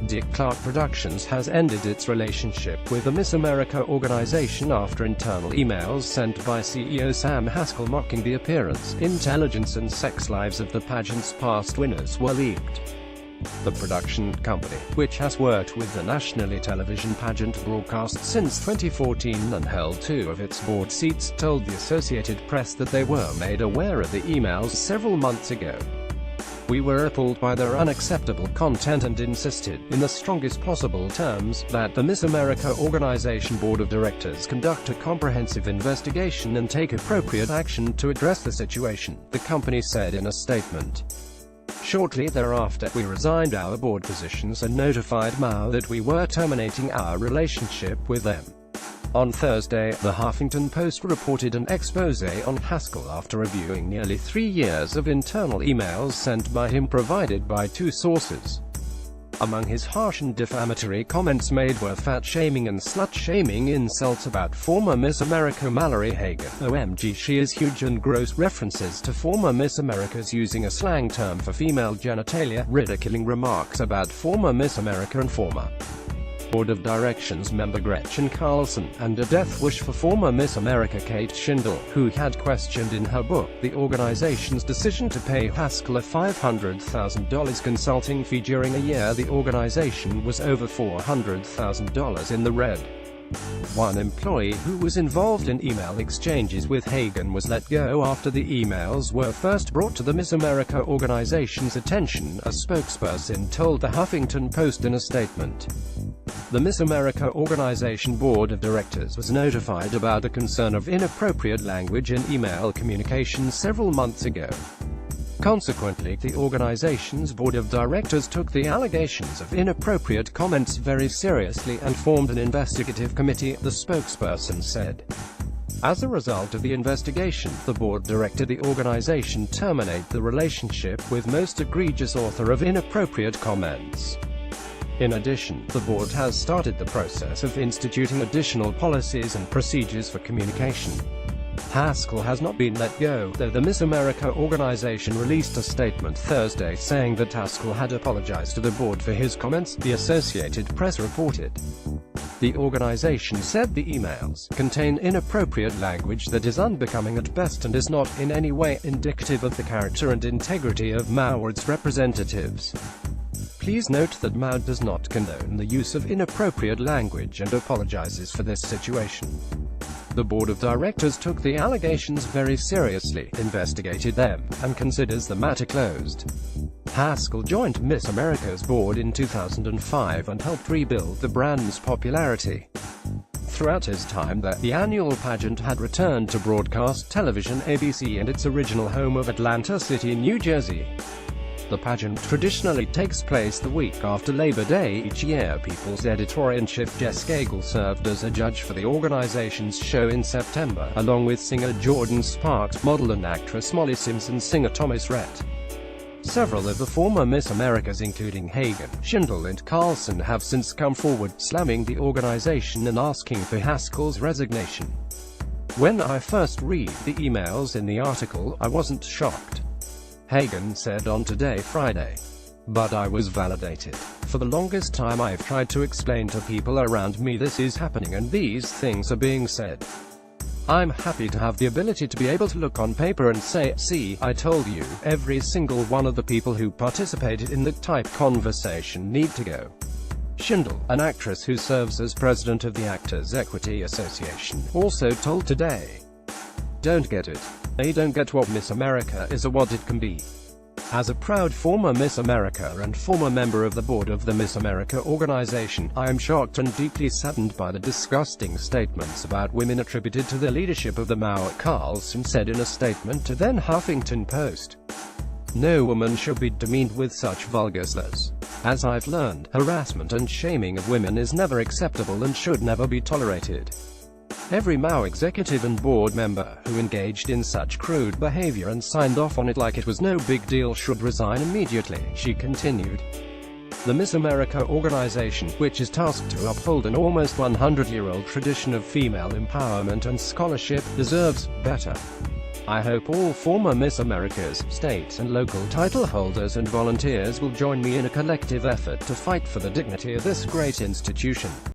Dick Clark Productions has ended its relationship with the Miss America organization after internal emails sent by CEO Sam Haskell mocking the appearance, intelligence and sex lives of the pageant's past winners were leaked. The production company, which has worked with the nationally television pageant broadcast since 2014 and held 2 of its board seats, told the Associated Press that they were made aware of the emails several months ago. "We were appalled by their unacceptable content and insisted, in the strongest possible terms, that the Miss America organization board of directors conduct a comprehensive investigation and take appropriate action to address the situation," the company said in a statement. Shortly thereafter, we resigned our board positions and notified Mao that we were terminating our relationship with them. On Thursday, the Huffington Post reported an exposé on Haskell after reviewing nearly 3 years of internal emails sent by him provided by 2 sources. Among his harsh and defamatory comments made were fat-shaming and slut-shaming insults about former Miss America Mallory Hagan, "OMG she is huge," and gross references to former Miss Americas using a slang term for female genitalia, ridiculing remarks about former Miss America and former Board of Directions member Gretchen Carlson, and a death wish for former Miss America Kate Shindle, who had questioned in her book the organization's decision to pay Haskell a $500,000 consulting fee during a year the organization was over $400,000 in the red. One employee who was involved in email exchanges with Hagan was let go after the emails were first brought to the Miss America organization's attention, a spokesperson told the Huffington Post in a statement. The Miss America organization board of directors was notified about the concern of inappropriate language in email communication several months ago. Consequently, the organization's board of directors took the allegations of inappropriate comments very seriously and formed an investigative committee, the spokesperson said. As a result of the investigation, the board directed the organization terminate the relationship with most egregious author of inappropriate comments. In addition, the board has started the process of instituting additional policies and procedures for communication. Haskell has not been let go, though the Miss America organization released a statement Thursday saying that Haskell had apologized to the board for his comments, the Associated Press reported. The organization said the emails contain inappropriate language that is unbecoming at best and is not in any way indicative of the character and integrity of Mao or its representatives. Please note that Mao does not condone the use of inappropriate language and apologizes for this situation. The board of directors took the allegations very seriously, investigated them, and considers the matter closed. Haskell joined Miss America's board in 2005 and helped rebuild the brand's popularity. Throughout his time there, the annual pageant had returned to broadcast television ABC and its original home of Atlantic City, New Jersey. The pageant traditionally takes place the week after Labor Day each year. People's editor-in-chief Jess Cagle served as a judge for the organization's show in September, along with singer Jordan Sparks, model and actress Molly Sims and singer Thomas Rhett. Several of the former Miss Americas, including Hagan, Shindle and Carlson, have since come forward, slamming the organization and asking for Haskell's resignation. "When I first read the emails in the article, I wasn't shocked," Hagan said on Today Friday. "But I was validated. For the longest time I've tried to explain to people around me this is happening and these things are being said. I'm happy to have the ability to be able to look on paper and say, see, I told you, every single one of the people who participated in that type conversation need to go." Shindle, an actress who serves as president of the Actors Equity Association, also told Today, "Don't get it. They don't get what Miss America is or what it can be." As a proud former Miss America and former member of the board of the Miss America organization, I am shocked and deeply saddened by the disgusting statements about women attributed to the leadership of the Mao, Carlson said in a statement to then Huffington Post. "No woman should be demeaned with such vulgar slurs. As I've learned, harassment and shaming of women is never acceptable and should never be tolerated. Every Mao executive and board member who engaged in such crude behavior and signed off on it like it was no big deal should resign immediately," she continued. The Miss America organization, which is tasked to uphold an almost 100-year-old tradition of female empowerment and scholarship, deserves better. I hope all former Miss Americas, state and local title holders and volunteers will join me in a collective effort to fight for the dignity of this great institution.